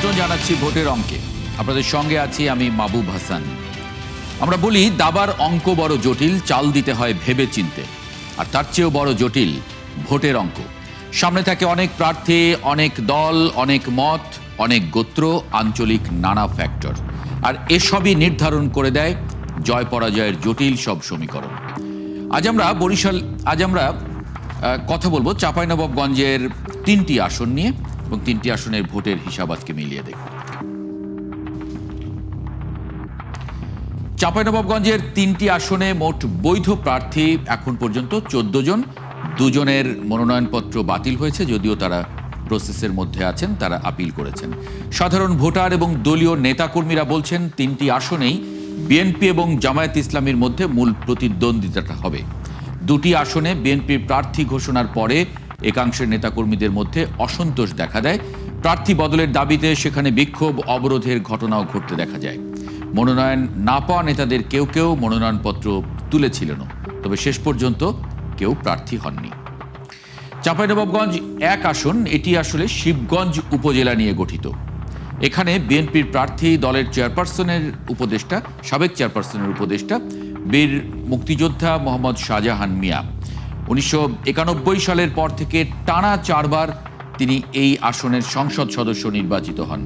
আমন্ত্রণ জানাচ্ছি ভোটের অঙ্কে। আপনাদের সঙ্গে আছি আমি মাহবুব হাসান। আমরা বলি দাবার অঙ্ক বড় জটিল, চাল দিতে হয় ভেবে চিনতে, আর তার চেয়েও বড় জটিল ভোটের অঙ্ক। সামনে থাকে অনেক প্রার্থী, অনেক দল, অনেক মত, অনেক গোত্র, আঞ্চলিক নানা ফ্যাক্টর, আর এসবই নির্ধারণ করে দেয় জয় পরাজয়ের জটিল সব সমীকরণ। আজ আমরা কথা বলবো চাঁপাইনবাবগঞ্জের 3টি আসন নিয়ে, এবং 3টি আসনের ভোটের হিসাব আজকে মিলিয়ে দেখব। চাঁপাইনবাবগঞ্জের 3টি আসনে মোট বৈধ প্রার্থী এখন পর্যন্ত 14 জন। 2 জনের মনোনয়নপত্র বাতিল হয়েছে, যদিও তারা প্রসেসের মধ্যে আছেন, তারা আপিল করেছেন। সাধারণ ভোটার এবং দলীয় নেতাকর্মীরা বলছেন 3টি আসনেই বিএনপি এবং জামায়াত ইসলামীর মধ্যে মূল প্রতিদ্বন্দ্বিতাটা হবে। 2টি আসনে বিএনপির প্রার্থী ঘোষণার পরে একাংশের নেতাকর্মীদের মধ্যে অসন্তোষ দেখা দেয়। প্রার্থী বদলের দাবিতে সেখানে বিক্ষোভ, অবরোধের ঘটনাও ঘটতে দেখা যায়। মনোনয়ন না পাওয়া নেতাদের কেউ কেউ মনোনয়নপত্র তুলেছিলেন, তবে শেষ পর্যন্ত কেউ প্রার্থী হননি। চাঁপাইনবাবগঞ্জ 1 আসন, এটি আসলে শিবগঞ্জ উপজেলা নিয়ে গঠিত। এখানে বিএনপির প্রার্থী দলের সাবেক চেয়ারপারসনের উপদেষ্টা বীর মুক্তিযোদ্ধা মোহাম্মদ শাহজাহান মিয়া। 1991 সালের পর থেকে টানা 4 বার তিনি এই আসনের সংসদ সদস্য নির্বাচিত হন।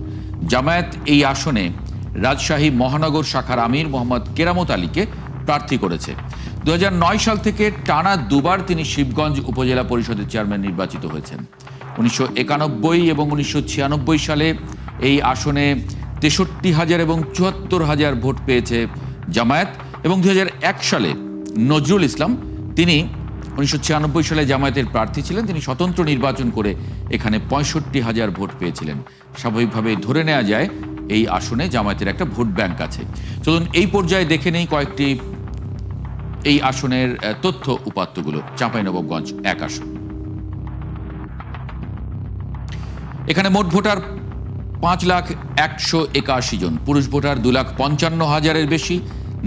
জামায়াত এই আসনে রাজশাহী মহানগর শাখার আমির মোহাম্মদ কেরামত আলীকে প্রার্থী করেছে। 2009 সাল থেকে টানা 2 বার তিনি শিবগঞ্জ উপজেলা পরিষদের চেয়ারম্যান নির্বাচিত হয়েছেন। 1991 এবং 1996 সালে এই আসনে 63,000 এবং 74,000 ভোট পেয়েছে জামায়াত, এবং 2001 সালে নজরুল ইসলাম, তিনি 1996 সালে জামায়াতের প্রার্থী ছিলেন, তিনি স্বতন্ত্র নির্বাচন করে এখানে 65,000 ভোট পেয়েছিলেন। স্বাভাবিকভাবে ধরে নেওয়া যায় এই আসনে জামায়াতের একটা ভোট ব্যাংক আছে। চলুন এই পর্যায়ে দেখে নেই কয়েকটি এই আসনের তথ্য উপাত্তগুলো। চাঁপাইনবাবগঞ্জ 1 আসন, এখানে মোট ভোটার 5,181,000 জন। পুরুষ ভোটার 2,55,000-এর বেশি।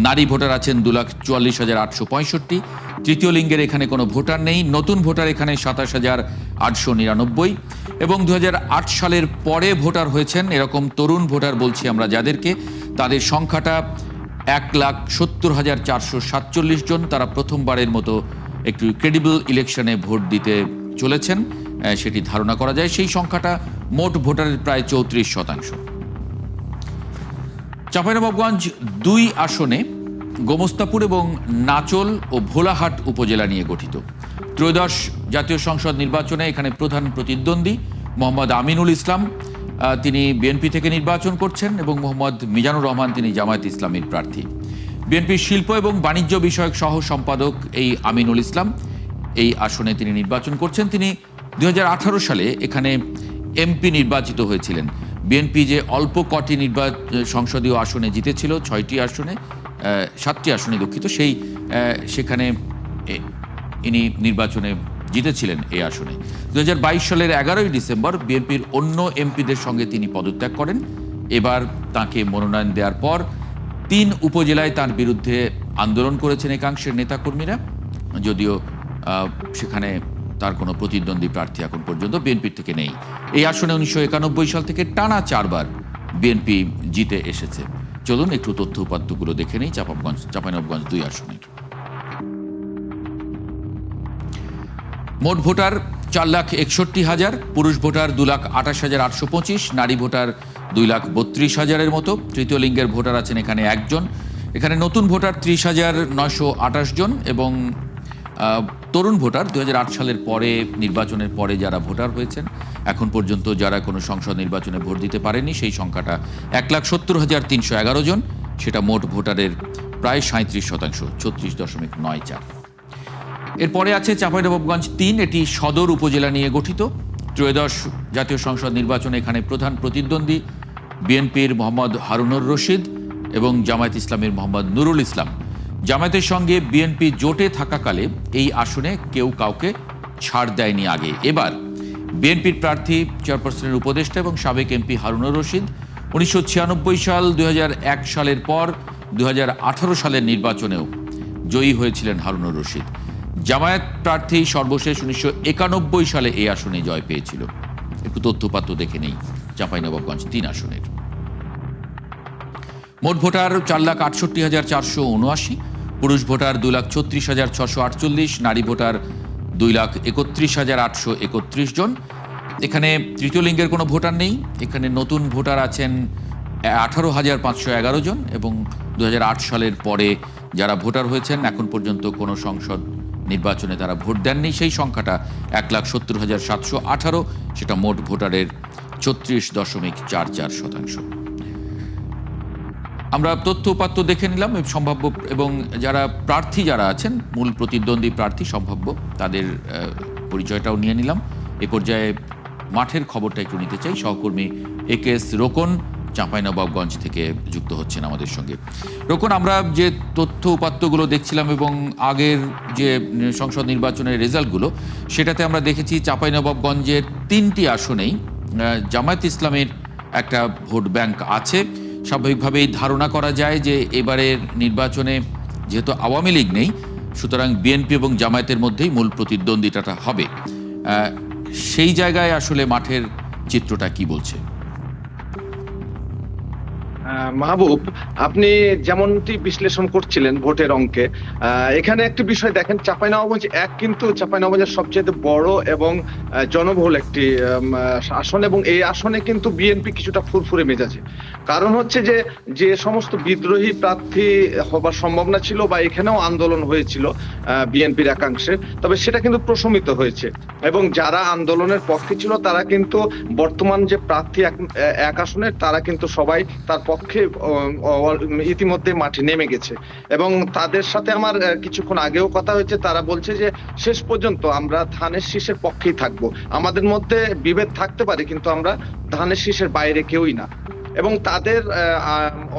নারী ভোটার আছেন 2,44,865। তৃতীয় লিঙ্গের এখানে কোনো ভোটার নেই। নতুন ভোটার এখানে 27,899, এবং 2008 সালের পরে ভোটার হয়েছেন এরকম তরুণ ভোটার বলছি আমরা যাদেরকে, তাদের সংখ্যাটা 1,70,447 জন। তারা প্রথমবারের মতো একটু ক্রেডিবল ইলেকশনে ভোট দিতে চলেছেন, সেটি ধারণা করা যায়। সেই সংখ্যাটা মোট ভোটারের প্রায় 34%। চাঁপাইনবাবগঞ্জ 2 আসনে গোমস্তাপুর এবং নাচল ও ভোলাহাট উপজেলা নিয়ে গঠিত। 13শ জাতীয় সংসদ নির্বাচনে এখানে প্রধান প্রতিদ্বন্দ্বী মোহাম্মদ আমিনুল ইসলাম, তিনি বিএনপি থেকে নির্বাচন করছেন, এবং মোহাম্মদ মিজানুর রহমান, তিনি জামায়াত ইসলামীর প্রার্থী। বিএনপির শিল্প এবং বাণিজ্য বিষয়ক সহ সম্পাদক এই আমিনুল ইসলাম এই আসনে তিনি নির্বাচন করছেন। তিনি 2018 সালে এখানে এমপি নির্বাচিত হয়েছিলেন। বিএনপি যে অল্প কটি সংসদীয় আসনে জিতেছিল, 7টি আসনে দুঃখিত, সেখানে ইনি নির্বাচনে জিতেছিলেন এই আসনে। 2022 সালের 11ই ডিসেম্বর বিএনপির অন্য এমপিদের সঙ্গে তিনি পদত্যাগ করেন। এবার তাকে মনোনয়ন দেওয়ার পর 3 উপজেলায় তার বিরুদ্ধে আন্দোলন করেছেন একাংশের নেতাকর্মীরা, যদিও সেখানে তার কোনো প্রতিদ্বন্দ্বী প্রার্থী এখন পর্যন্ত বিএনপির থেকে নেই। এই আসনে 1991 সাল থেকে টানা 4 বার বিএনপি জিতে এসেছে। চলুন একটু তথ্য উপাত্তগুলো দেখে নেই চাঁপাইনবাবগঞ্জ 2 আসনের। মোট ভোটার 4,61,000, পুরুষ ভোটার 2,28,825, নারী ভোটার 2,32,000-এর মতো। তৃতীয় লিঙ্গের ভোটার আছেন এখানে 1 জন। এখানে নতুন ভোটার 30,928 জন, এবং তরুণ ভোটার 2008 সালের পরে, নির্বাচনের পরে যারা ভোটার হয়েছেন, এখন পর্যন্ত যারা কোনো সংসদ নির্বাচনে ভোট দিতে পারেনি, সেই সংখ্যাটা 1,70,311 জন। সেটা মোট ভোটারের প্রায় 37%, 36.94। এরপরে আছে চাঁপাইনবাবগঞ্জ 3, এটি সদর উপজেলা নিয়ে গঠিত। 13শ জাতীয় সংসদ নির্বাচনে এখানে প্রধান প্রতিদ্বন্দ্বী বিএনপির মোহাম্মদ হারুনুর রশিদ এবং জামায়াত ইসলামের মোহাম্মদ নুরুল ইসলাম। জামায়াতের সঙ্গে বিএনপি জোটে থাকাকালে এই আসনে কেউ কাউকে ছাড় দেয়নি আগে। এবার বিএনপির প্রার্থী চেয়ারপারসনের উপদেষ্টা এবং সাবেক এমপি হারুনুর রশিদ 1996 সাল, 2001 সালের পর 2018 সালের নির্বাচনেও জয়ী হয়েছিলেন হারুনুর রশিদ। জামায়াত প্রার্থী সর্বশেষ 1991 সালে এই আসনে জয় পেয়েছিল। একটু তথ্যপাত্র দেখে নেই। চাঁপাইনবাবগঞ্জ 3 আসনের। মোট ভোটার 4,68,479, পুরুষ ভোটার 2,36,648, নারী ভোটার 2,31,831 জন। এখানে তৃতীয় লিঙ্গের কোনো ভোটার নেই। এখানে নতুন ভোটার আছেন 18,511 জন এবং 2008 সালের পরে যারা ভোটার হয়েছেন এখন পর্যন্ত কোনো সংসদ নির্বাচনে তারা ভোট দেননি, সেই সংখ্যাটা 1,70,718, সেটা মোট ভোটারের 34.44%। আমরা তথ্য উপাত্ত দেখে নিলাম সম্ভাব্য এবং যারা প্রার্থী যারা আছেন, মূল প্রতিদ্বন্দ্বী প্রার্থী সম্ভাব্য, তাদের পরিচয়টাও নিয়ে নিলাম। এ পর্যায়ে মাঠের খবরটা একটু নিতে চাই। সহকর্মী একেএস রোকন চাঁপাইনবাবগঞ্জ থেকে যুক্ত হচ্ছেন আমাদের সঙ্গে। রোকন, আমরা যে তথ্য উপাত্তগুলো দেখছিলাম এবং আগের যে সংসদ নির্বাচনের রেজাল্টগুলো, সেটাতে আমরা দেখেছি চাঁপাইনবাবগঞ্জের 3টি আসনেই জামায়াত ইসলামের একটা ভোট ব্যাংক আছে। স্বাভাবিকভাবেই ধারণা করা যায় যে এবারের নির্বাচনে যেহেতু আওয়ামী লীগ নেই, সুতরাং বিএনপি এবং জামায়াতের মধ্যেই মূল প্রতিদ্বন্দ্বিতাটা হবে। সেই জায়গায় আসলে মাঠের চিত্রটা কি বলছে? মাহবুব, আপনি যেমনটি বিশ্লেষণ করছিলেন ভোটের অঙ্কে, এখানে একটি বিষয় দেখেন, চাঁপাইনবাবগঞ্জ 1 কিন্তু চাঁপাইনবাবগঞ্জের সবচেয়ে বড় এবং জনবহুল একটি আসন, এবং এই আসনে কিন্তু বিএনপি কিছুটা ফুরফুরে মেজাজে। কারণ হচ্ছে যে সমস্ত বিদ্রোহী প্রার্থী হবার সম্ভাবনা ছিল বা এখানেও আন্দোলন হয়েছিল বিএনপির একাংশে, তবে সেটা কিন্তু প্রশমিত হয়েছে এবং যারা আন্দোলনের পক্ষে ছিল তারা কিন্তু বর্তমান যে প্রার্থী এক আসনের তারা কিন্তু সবাই তার পক্ষে ইতিমধ্যে মাঠে নেমে গেছে। এবং তাদের সাথে আমার কিছুক্ষণ আগেও কথা হয়েছে, তারা বলছে যে শেষ পর্যন্ত আমরা ধানের শীষের পক্ষেই থাকবো, আমাদের মধ্যে বিভেদ থাকতে পারে কিন্তু আমরা ধানের শীষের বাইরে কেউই না। এবং তাদের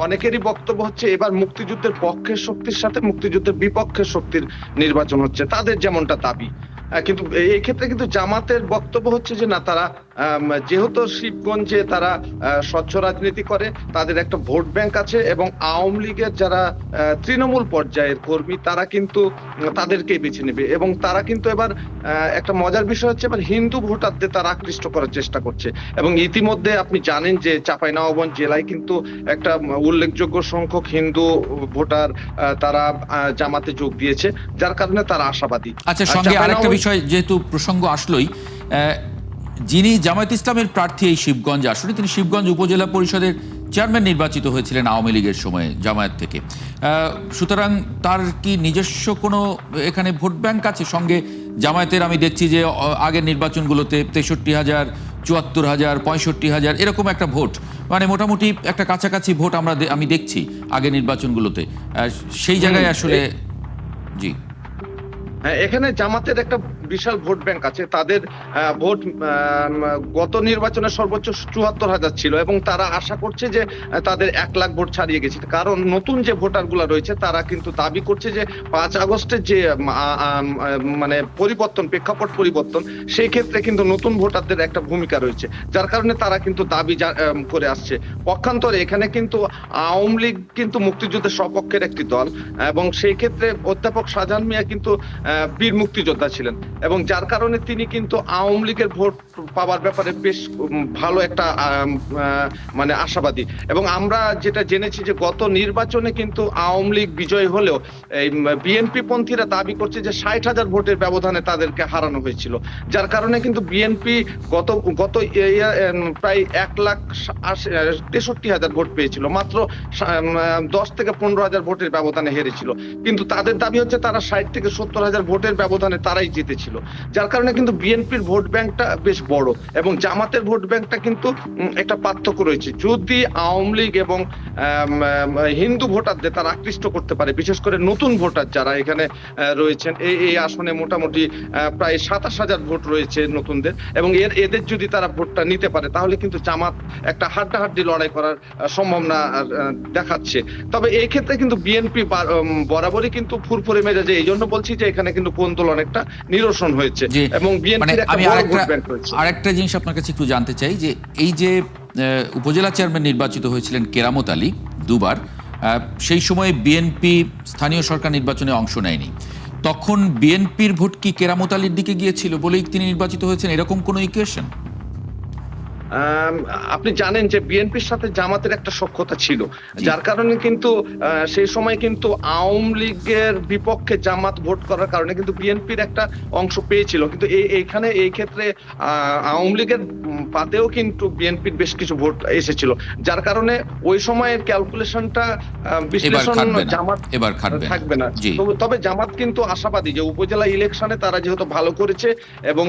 অনেকেরই বক্তব্য হচ্ছে এবার মুক্তিযুদ্ধের পক্ষের শক্তির সাথে মুক্তিযুদ্ধের বিপক্ষের শক্তির নির্বাচন হচ্ছে, তাদের যেমনটা দাবি। কিন্তু এই ক্ষেত্রে কিন্তু জামাতের বক্তব্য হচ্ছে যে না, তারা যেহেতু শিবগঞ্জে তারা স্বচ্ছ রাজনীতি করে, তাদের একটা ভোট ব্যাংক আছে এবং আওয়ামী লীগের যারা তৃণমূল পর্যায়ের কর্মী তারা কিন্তু তাদেরকেই বেছে নেবে। এবং তারা কিন্তু এবার একটা মজার বিষয় হচ্ছে এবার হিন্দু ভোটারদের তারা আকৃষ্ট করার চেষ্টা করছে। এবং ইতিমধ্যে আপনি জানেন যে চাঁপাইনবাবগঞ্জ জেলায় কিন্তু একটা উল্লেখযোগ্য সংখ্যক হিন্দু ভোটার তারা জামাতে যোগ দিয়েছে, যার কারণে তারা আশাবাদী। আচ্ছা, সঙ্গে আরেকটা বিষয় যেহেতু প্রসঙ্গ আসলোই, যিনি জামায়াত ইসলামের প্রার্থী এই শিবগঞ্জ আসনে, তিনি শিবগঞ্জ উপজেলা পরিষদের চেয়ারম্যান নির্বাচিত হয়েছিলেন আওয়ামী লীগের সময়ে জামায়াত থেকে। সুতরাং তার কি নিজস্ব কোনো এখানে ভোট ব্যাংক আছে? সঙ্গে জামায়াতের আমি দেখছি যে আগের নির্বাচনগুলোতে 63,000, 74,000, 65,000 এরকম একটা ভোট, মানে মোটামুটি একটা কাছাকাছি ভোট আমি দেখছি আগের নির্বাচনগুলোতে। সেই জায়গায় আসলে জি, এখানে জামাতের একটা বিশাল ভোট ব্যাংক আছে। তাদের ভোট গত নির্বাচনে সর্বোচ্চ 74,000 ছিল এবং তারা আশা করছে যে তাদের 1 লাখ ভোট ছাড়িয়ে গেছে। কারণ নতুন যে ভোটার গুলা রয়েছে তারা কিন্তু দাবি করছে যে 5 আগস্টের যে মানে পরিবর্তন, প্রেক্ষাপট পরিবর্তন, সেই ক্ষেত্রে কিন্তু নতুন ভোটারদের একটা ভূমিকা রয়েছে, যার কারণে তারা কিন্তু দাবি করে আসছে। পক্ষান্তরে এখানে কিন্তু আওয়ামী লীগ কিন্তু মুক্তিযুদ্ধের সপক্ষের একটি দল এবং সেই ক্ষেত্রে অধ্যাপক শাহজাহান মিয়া কিন্তু বীর মুক্তিযোদ্ধা ছিলেন এবং যার কারণে তিনি কিন্তু আওয়ামী লীগের ভোট পাওয়ার ব্যাপারে বেশ ভালো একটা মানে আশাবাদী। এবং আমরা যেটা জেনেছি যে গত নির্বাচনে কিন্তু আওয়ামী লীগ বিজয় হলেও এই বিএনপি পন্থীরা দাবি করছে যে 60,000 ভোটের ব্যবধানে তাদেরকে হারানো হয়েছিল, যার কারণে কিন্তু বিএনপি গত প্রায় 1,63,000 ভোট পেয়েছিল, মাত্র 10 থেকে 15,000 ভোটের ব্যবধানে হেরেছিল। কিন্তু তাদের দাবি হচ্ছে তারা 60 থেকে 70,000 ভোটের ব্যবধানে তারাই জিতেছিল, যার কারণে কিন্তু বিএনপির ভোট ব্যাংকটা বেশ বড় এবং জামাতের ভোট ব্যাংকটা কিন্তু একটা পার্থক্য রয়েছে। যদি আওয়ামী লীগ এবং হিন্দু ভোটারদের তারা আকৃষ্ট করতে পারে, বিশেষ করে নতুন ভোটার যারা এখানে রয়েছেন, এই আসনে মোটামুটি প্রায় 27,000 ভোট রয়েছে নতুনদের, এবং এদের যদি তারা ভোটটা নিতে পারে তাহলে কিন্তু জামাত একটা হাড্ডাহাড্ডি লড়াই করার সম্ভাবনা দেখাচ্ছে। তবে এই ক্ষেত্রে কিন্তু বিএনপি বরাবরই কিন্তু ফুরফুরে মেজাজে, এই জন্য বলছি যে এখানে কিন্তু কোন্দল অনেকটা নিরসন হয়েছে এবং বিএনপির একটা বড় ভোট ব্যাংক রয়েছে। আরেকটা জিনিস আপনার কাছে একটু জানতে চাই যে এই যে উপজেলা চেয়ারম্যান নির্বাচিত হয়েছিলেন কেরামত আলী দুবার, সেই সময় বিএনপি স্থানীয় সরকার নির্বাচনে অংশ নেয়নি, তখন বিএনপির ভোট কি কেরামত আলীর দিকে গিয়েছিল বলেই তিনি নির্বাচিত হয়েছেন, এরকম কোনো ইকুয়েশন? আপনি জানেন যে বিএনপির সাথে জামাতের একটা সখ্যতা ছিল, যার কারণে কিন্তু সেই সময় কিন্তু আওয়ামী লীগের বিপক্ষে জামাত ভোট করার কারণে কিন্তু বিএনপির একটা অংশ পেয়েছিল, কিন্তু এইখানে এই ক্ষেত্রে আওয়ামী লীগের পাতেও কিন্তু বিএনপির বেশ কিছু ভোট এসেছিল, যার কারণে ওই সময়ের ক্যালকুলেশনটা বিশ্লেষণ জামাত এবার থাকবে না। তবে জামাত কিন্তু আশাবাদী যে উপজেলা ইলেকশনে তারা যেহেতু ভালো করেছে এবং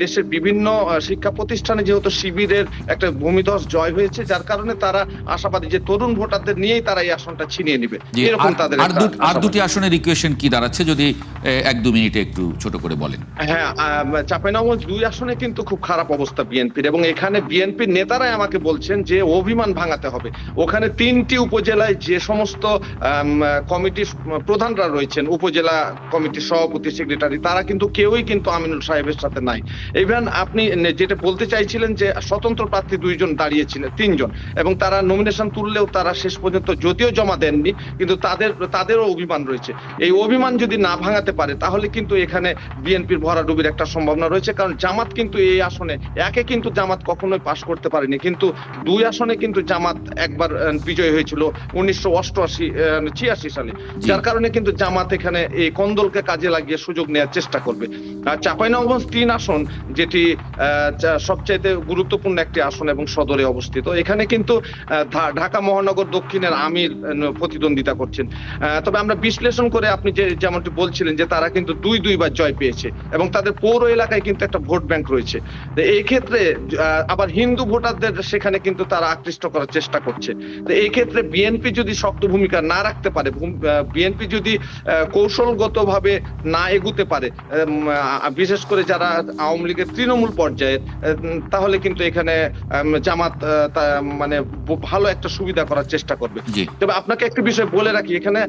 দেশের বিভিন্ন শিক্ষা প্রতিষ্ঠানে যেহেতু শিবিরের একটা ভূমিধস জয় হয়েছে, যার কারণে তারা আশাবাদী যে তরুণ ভোটারদের নিয়েই তারা এই আসনটা ছিনিয়ে নেবে। এরকম তাদের আর দুটি আসনের ইকুয়েশন কি দাঁড়াচ্ছে, যদি 1-2 মিনিটে একটু ছোট করে বলেন। হ্যাঁ, চাঁপাইনবাবগঞ্জ 2 আসনে কিন্তু খুব খারাপ অবস্থা বিএনপির, এবং এখানে বিএনপির নেতারাই আমাকে বলছেন যে অভিমান ভাঙাতে হবে। ওখানে 3টি উপজেলায় যে সমস্ত কমিটির প্রধানরা রয়েছেন, উপজেলা কমিটির সভাপতি, সেক্রেটারি, তারা কিন্তু কেউই কিন্তু আমিনুল সাহেবের সাথে নাই। ইভেন আপনি যেটা বলতে চাইছিলেন যে স্বতন্ত্র প্রার্থী 2 জন দাঁড়িয়েছিলেন, 3 জন, এবং তারা নমিনেশন তুললেও তারা শেষ পর্যন্ত যদিও জমা দেননি, কিন্তু তাদেরও অভিমান রয়েছে। এই অভিমান যদি না ভাঙাতে পারে তাহলে কিন্তু এখানে বিএনপির ভরাডুবির একটা সম্ভাবনা রয়েছে, কারণ জামাত কিন্তু এই আসনে একে কিন্তু জামাত কখনোই পাশ করতে পারেনি, কিন্তু 2 আসনে কিন্তু জামাত একবার বিজয় হয়েছিল 1988-86 সালে, যার কারণে কিন্তু জামাত এখানে এই কন্দলকে কাজে লাগিয়ে সুযোগ নেওয়ার চেষ্টা করবে। আর চাঁপাইনবাবগঞ্জ 3 আসন, যেটি সবচাইতে গুরুত্বপূর্ণ একটি আসন এবং সদরে অবস্থিত, এখানে কিন্তু ঢাকা মহানগর দক্ষিণের আমির প্রতিদ্বন্দ্বিতা করছেন। তবে আমরা বিশ্লেষণ করে আপনি যেমনটি বলছিলেন যে তারা কিন্তু 2 বার জয় পেয়েছে এবং তাদের পৌর এলাকায় কিন্তু একটা ভোট ব্যাংক রয়েছে। এই ক্ষেত্রে আবার হিন্দু ভোটারদের সেখানে কিন্তু তারা আকৃষ্ট করার চেষ্টা করছে। তো এই ক্ষেত্রে বিএনপি যদি শক্ত ভূমিকা না রাখতে পারে, বিএনপি যদি কৌশলগতভাবে না এগুতে পারে, বিশেষ করে যারা আওয়ামী লীগের তৃণমূল পর্যায়ে, তাহলে কিন্তু এখানে জামাত মানে ভালো একটা সুবিধা করার চেষ্টা করবে। তবে আপনাকে একটা বিষয় বলে রাখি, এখানে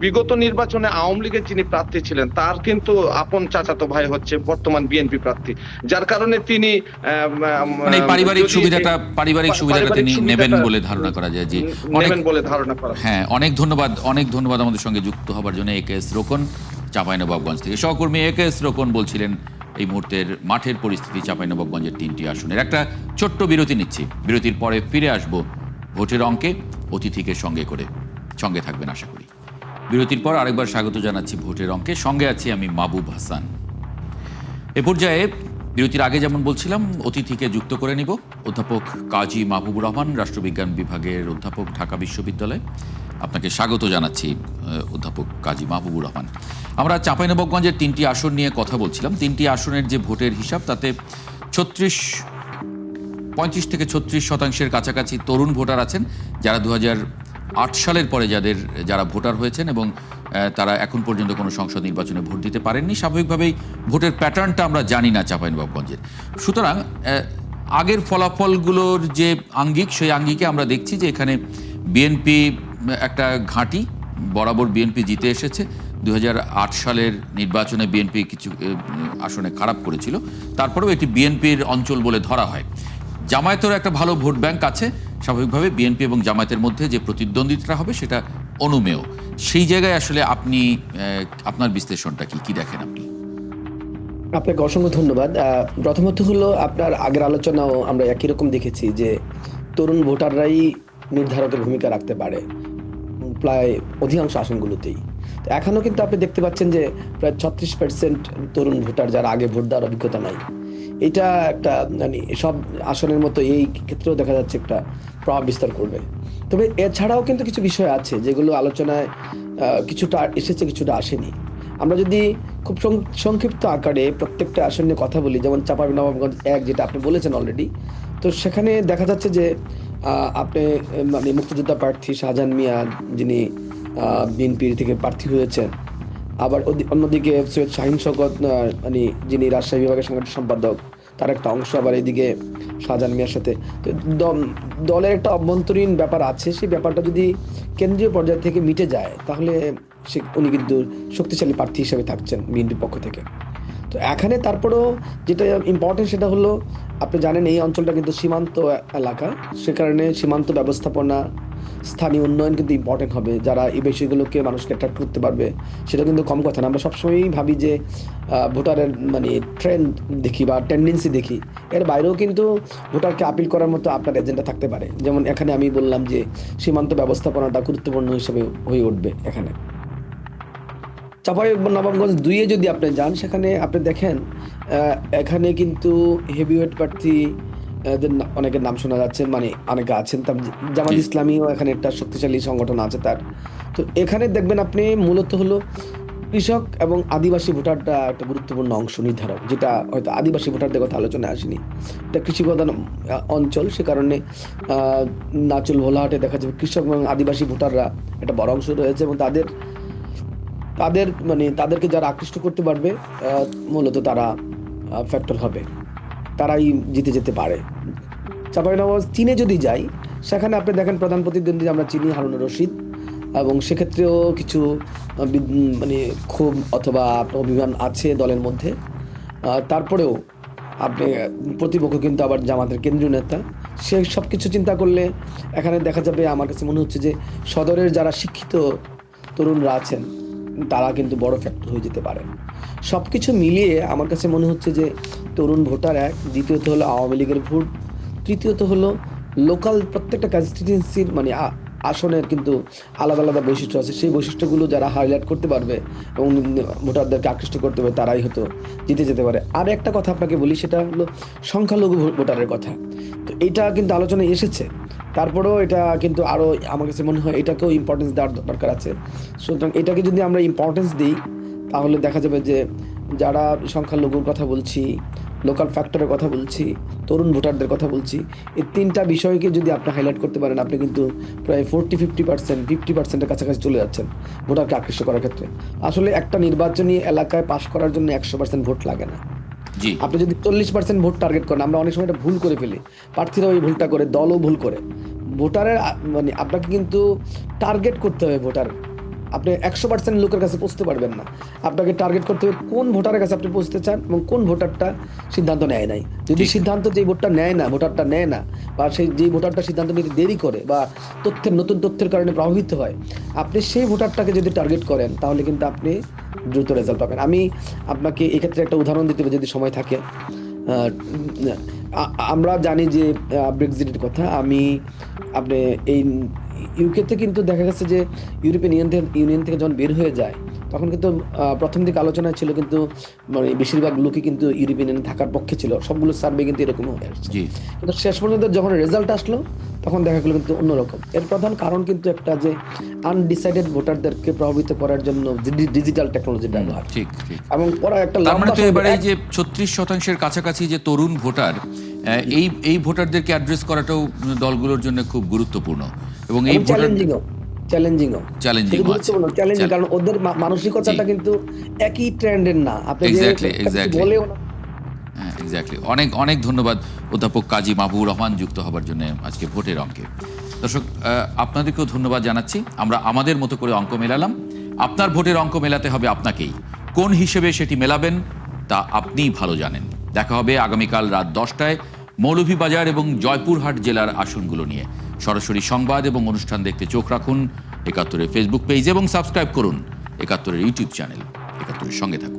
বিগত নির্বাচনে আওয়ামী লীগের যিনি প্রার্থী ছিলেন তার কিন্তু আপন চাচাতো ভাই হচ্ছে বর্তমান বিএনপি প্রার্থী, যার কারণে তিনি পারিবারিক সুবিধাটা তিনি নেবেন বলে ধারণা করা যায়। জি, নেবেন বলে ধারণা করা। হ্যাঁ, অনেক ধন্যবাদ আমাদের সঙ্গে যুক্ত হবার জন্য AKS রোকন, চাঁপাইনবাবগঞ্জ থেকে। সহকর্মী AKS রোকন বলছিলেন এই মুহূর্তের মাঠের পরিস্থিতি চাঁপাইনবাবগঞ্জের 3টি আসনের। একটা ছোট্ট বিরতি নিচ্ছি, বিরতির পরে ফিরে আসব ভোটের অঙ্কে অতিথিকে সঙ্গে থাকবেন আশা করি। বিরতির পর আরেকবার স্বাগত জানাচ্ছি ভোটের অঙ্কে, সঙ্গে আছি আমি মাহবুব হাসান। এ পর্যায়ে বিরতির আগে যেমন বলছিলাম, অতিথিকে যুক্ত করে নিব। অধ্যাপক কাজী মাহবুবুর রহমান, রাষ্ট্রবিজ্ঞান বিভাগের অধ্যাপক, ঢাকা বিশ্ববিদ্যালয়। আপনাকে স্বাগত জানাচ্ছি অধ্যাপক কাজী মাহবুবুর রহমান। আমরা চাঁপাইনবাবগঞ্জের 3টি আসন নিয়ে কথা বলছিলাম। 3টি আসনের যে ভোটের হিসাব, তাতে 35 থেকে 36% কাছাকাছি তরুণ ভোটার আছেন, যারা 2008 সালের পরে যারা ভোটার হয়েছেন এবং তারা এখন পর্যন্ত কোনো সংসদ নির্বাচনে ভোট দিতে পারেননি। স্বাভাবিকভাবেই ভোটের প্যাটার্নটা আমরা জানি না চাঁপাইনবাবগঞ্জের। সুতরাং আগের ফলাফলগুলোর যে আঙ্গিক, সেই আঙ্গিকে আমরা দেখছি যে এখানে বিএনপি একটা ঘাঁটি, বরাবর বিএনপি জিতে এসেছে। 2008 সালের নির্বাচনে বিএনপি কিছু আসনে খারাপ করেছিল, তারপরেও এটি বিএনপির অঞ্চল বলে ধরা হয়। জামায়াতেরও একটা ভালো ভোট ব্যাংক আছে, স্বাভাবিকভাবে বিএনপি এবং জামায়াতের মধ্যে যে প্রতিদ্বন্দ্বিতা হবে সেটা অনুমেয়। সেই জায়গায় আসলে আপনি আপনার বিশ্লেষণটা কি দেখেন আপনি? আপনাকে অসংখ্য ধন্যবাদ। প্রথমত হলো, আপনার আগের আলোচনাও আমরা একই রকম দেখেছি যে তরুণ ভোটাররাই নির্ধারকের ভূমিকা রাখতে পারে প্রায় অধিকাংশ আসনগুলোতেই। তো এখনও কিন্তু আপনি দেখতে পাচ্ছেন যে প্রায় 36% তরুণ ভোটার যারা আগে ভোট দেওয়ার অভিজ্ঞতা নাই। এটা একটা মানে সব আসনের মতো এই ক্ষেত্রেও দেখা যাচ্ছে একটা প্রভাব বিস্তার করবে। তবে এছাড়াও কিন্তু কিছু বিষয় আছে যেগুলো আলোচনায় কিছুটা এসেছে, কিছুটা আসেনি। আমরা যদি খুব সংক্ষিপ্ত আকারে প্রত্যেকটা আসন নিয়ে কথা বলি, যেমন চাঁপাইনবাবগঞ্জ 1, যেটা আপনি বলেছেন অলরেডি, তো সেখানে দেখা যাচ্ছে যে আপনি মানে মুক্তিযোদ্ধা প্রার্থী শাহজাহান মিয়া, যিনি বিএনপি থেকে প্রার্থী হয়েছেন, আবার অন্যদিকে সৈয়দ শাহিন শওকত, মানে যিনি রাজশাহী বিভাগের সাংগঠনিক সম্পাদক, তার একটা অংশ আবার এইদিকে শাহজাহান মিয়ার সাথে। তো দলের একটা অভ্যন্তরীণ ব্যাপার আছে, সেই ব্যাপারটা যদি কেন্দ্রীয় পর্যায় থেকে মিটে যায় তাহলে উনি কিন্তু শক্তিশালী প্রার্থী হিসেবে থাকছেন বিএনপির পক্ষ থেকে। তো এখানে তারপরেও যেটা ইম্পর্টেন্ট সেটা হলো, আপনি জানেন এই অঞ্চলটা কিন্তু সীমান্ত এলাকা, সে কারণে সীমান্ত ব্যবস্থাপনা, স্থানীয় উন্নয়ন কিন্তু ইম্পর্টেন্ট হবে। যারা এই বিষয়গুলোকে মানুষকে অ্যাট্রাক্ট করতে পারবে সেটা কিন্তু কম কথা না। আমরা সবসময়ই ভাবি যে ভোটারের মানে ট্রেন্ড দেখি বা টেন্ডেন্সি দেখি, এর বাইরেও কিন্তু ভোটারকে আপিল করার মতো আপনার এজেন্ডা থাকতে পারে। যেমন এখানে আমি বললাম যে সীমান্ত ব্যবস্থাপনাটা গুরুত্বপূর্ণ হিসেবে হয়ে উঠবে এখানে। চাঁপাইনবাবগঞ্জ 2-এ যদি আপনি যান, সেখানে আপনি দেখেন এখানে কিন্তু হেভিওয়েট প্রার্থী অনেকের নাম শোনা যাচ্ছে, মানে অনেকে আছেন। তার জামাত জি। ইসলামীও এখানে একটা শক্তিশালী সংগঠন আছে তার। তো এখানে দেখবেন আপনি মূলত হলো কৃষক এবং আদিবাসী ভোটারটা একটা গুরুত্বপূর্ণ অংশ নির্ধারক, যেটা হয়তো আদিবাসী ভোটারদের কথা আলোচনায় আসেনি। এটা কৃষিপ্রধান অঞ্চল, সে কারণে নাচুল ভোলাহাটে দেখা যাবে কৃষক এবং আদিবাসী ভোটাররা একটা বড় অংশ রয়েছে, এবং তাদের মানে তাদেরকে যারা আকৃষ্ট করতে পারবে মূলত তারা ফ্যাক্টর হবে, তারাই জিতে যেতে পারে। চাঁপাইনবাবগঞ্জ 3-এ যদি যাই, সেখানে আপনি দেখেন প্রধান প্রতিদ্বন্দ্বী আমরা চিনি হারুনুর রশিদ, এবং সেক্ষেত্রেও কিছু মানে ক্ষোভ অথবা আপনার অভিমান আছে দলের মধ্যে। তারপরেও আপনি প্রতিপক্ষ কিন্তু আবার জামাতের কেন্দ্রীয় নেতা। সে সব কিছু চিন্তা করলে এখানে দেখা যাবে, আমার কাছে মনে হচ্ছে যে সদরের যারা শিক্ষিত তরুণরা আছেন তারা কিন্তু বড় ফ্যাক্টর হয়ে যেতে পারেন। সব কিছু মিলিয়ে আমার কাছে মনে হচ্ছে যে তরুণ ভোটার এক, দ্বিতীয়ত হলো আওয়ামী লীগের ভোট, তৃতীয়ত হলো লোকাল প্রত্যেকটা কনস্টিটিউয়েন্সির মানে আসনের কিন্তু আলাদা আলাদা বৈশিষ্ট্য আছে। সেই বৈশিষ্ট্যগুলো যারা হাইলাইট করতে পারবে এবং ভোটারদেরকে আকৃষ্ট করতে পারবে, তারাই হয়তো জিতে যেতে পারে। আর একটা কথা আপনাকে বলি, সেটা হলো সংখ্যালঘু ভোটারের কথা। তো এটা কিন্তু আলোচনায় এসেছে, তারপরেও এটা কিন্তু আরও আমার কাছে মনে হয় এটাকেও ইম্পর্টেন্স দেওয়ার দরকার আছে। সুতরাং এটাকে যদি আমরা ইম্পর্টেন্স দিই, তাহলে দেখা যাবে যে যারা সংখ্যালঘুর কথা বলছি, লোকাল ফ্যাক্টরের কথা বলছি, তরুণ ভোটারদের কথা বলছি, এই 3টা বিষয়কে যদি আপনি হাইলাইট করতে পারেন, আপনি কিন্তু প্রায় 50% কাছাকাছি চলে যাচ্ছেন ভোটারকে আকৃষ্ট করার ক্ষেত্রে। আসলে একটা নির্বাচনী এলাকায় পাশ করার জন্য 100% ভোট লাগে না। জি। আপনি যদি 40% ভোট টার্গেট করেন, আমরা অনেক সময় এটা ভুল করে ফেলি, প্রার্থীরাও এই ভুলটা করে, দলও ভুল করে। ভোটারের মানে আপনাকে কিন্তু টার্গেট করতে হবে ভোটার। আপনি 100% লোকের কাছে পৌঁছতে পারবেন না। আপনাকে টার্গেট করতে হবে কোন ভোটারের কাছে আপনি পৌঁছতে চান এবং কোন ভোটারটা সিদ্ধান্ত নেয় নাই। যদি সিদ্ধান্ত যেই ভোটটা নেয় না, ভোটারটা নেয় না, বা সেই যেই ভোটারটা সিদ্ধান্ত নিতে দেরি করে বা নতুন তথ্যের কারণে প্রভাবিত হয়, আপনি সেই ভোটারটাকে যদি টার্গেট করেন, তাহলে কিন্তু আপনি দ্রুত রেজাল্ট পাবেন। আমি আপনাকে এক্ষেত্রে একটা উদাহরণ দিতে হবে যদি সময় থাকে। আমরা জানি যে ব্রেক্সিটের কথা, আপনি এই ইউকেতে কিন্তু দেখা গেছে যে ইউরোপিয়ান ইউনিয়ন থেকে যখন বের হয়ে যায়, তখন কিন্তু প্রথম দিকে আলোচনা ছিল, কিন্তু মানে বেশিরভাগ লোকই কিন্তু ইউরোপিয়ান ইউনিয়ন থাকার পক্ষে ছিল। সবগুলো সার্ভে কিন্তু এরকম হয়ে আসছে। জি। কিন্তু শেষ পর্যন্ত যখন রেজাল্ট আসলো, তখন দেখা গেলো কিন্তু অন্যরকম। এর প্রধান কারণ কিন্তু একটা, যে আনডিসাইডেড ভোটারদেরকে প্রভাবিত করার জন্য ডিজিটাল টেকনোলজি ব্যবহার, ঠিক ঠিক। এবং পরে একটা তার মানে লম্বা তো এবারে এই সময় যে 36%-এর কাছাকাছি যে তরুণ ভোটার, এই ভোটারদেরকে অ্যাড্রেস করাটাও দলগুলোর জন্য খুব গুরুত্বপূর্ণ, এবং এই ভোটার চ্যালেঞ্জিংও চ্যালেঞ্জিং গুরুত্বপূর্ণ চ্যালেঞ্জিং, কারণ ওদের মানসিকতাটা কিন্তু একই ট্রেন্ডের না। আপনি যে এক্স্যাক্টলি বলেও না। হ্যাঁ, এক্স্যাক্টলি। অনেক অনেক ধন্যবাদ অধ্যাপক কাজী মাহবুবুর রহমান যুক্ত হবার জন্য আজকে ভোটের অঙ্কে। দর্শক, আপনাদেরকেও ধন্যবাদ জানাচ্ছি। আমরা আমাদের মতো করে অঙ্ক মেলালাম, আপনার ভোটের অঙ্ক মেলাতে হবে আপনাকেই। কোন হিসেবে সেটি মেলাবেন তা আপনিই ভালো জানেন। দেখা হবে আগামীকাল রাত 10টায় মৌলভীবাজার এবং জয়পুরহাট জেলার আসনগুলো নিয়ে। সরাসরি সংবাদ এবং অনুষ্ঠান দেখতে চোখ রাখুন ৭১-এর ফেসবুক পেজ এবং সাবস্ক্রাইব করুন ৭১-এর ইউটিউব চ্যানেল। ৭১-এর সঙ্গে থাকুন।